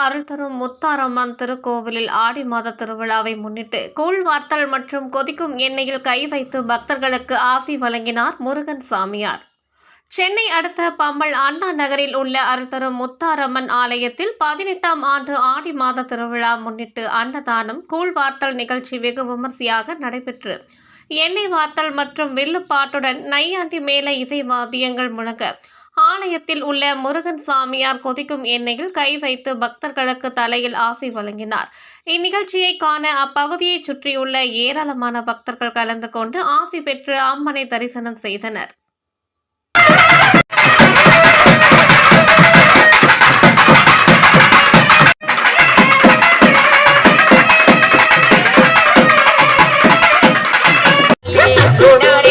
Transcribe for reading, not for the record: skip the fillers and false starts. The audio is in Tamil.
அருள் தரும் முத்தாரம்மன் திருக்கோவிலில் ஆடி மாத திருவிழாவை முன்னிட்டு கூழ் வார்த்தல் மற்றும் கொதிக்கும் எண்ணெயில் கை வைத்து பக்தர்களுக்கு ஆசி வழங்கினார் முருகன் சாமியார். சென்னை அடுத்த பம்மல் அண்ணா நகரில் உள்ள அருள் தரும் முத்தாரம்மன் ஆலயத்தில் 18ஆம் ஆண்டு ஆடி மாத திருவிழா முன்னிட்டு அன்னதானம், கூழ் வார்த்தல் நிகழ்ச்சி வெகு விமர்சையாக நடைபெற்று எண்ணெய் வார்த்தல் மற்றும் வில்லுப்பாட்டுடன் நையாண்டி மேள இசை வாத்தியங்கள் முழங்க ஆலயத்தில் உள்ள முருகன் சாமியார் கொதிக்கும் எண்ணெயில் கை வைத்து பக்தர்களுக்கு தலையில் ஆசி வழங்கினார். இந்நிகழ்ச்சியை காண அப்பகுதியை சுற்றியுள்ள ஏராளமான பக்தர்கள் கலந்து கொண்டு ஆசி பெற்று அம்மனை தரிசனம் செய்தனர். Sonare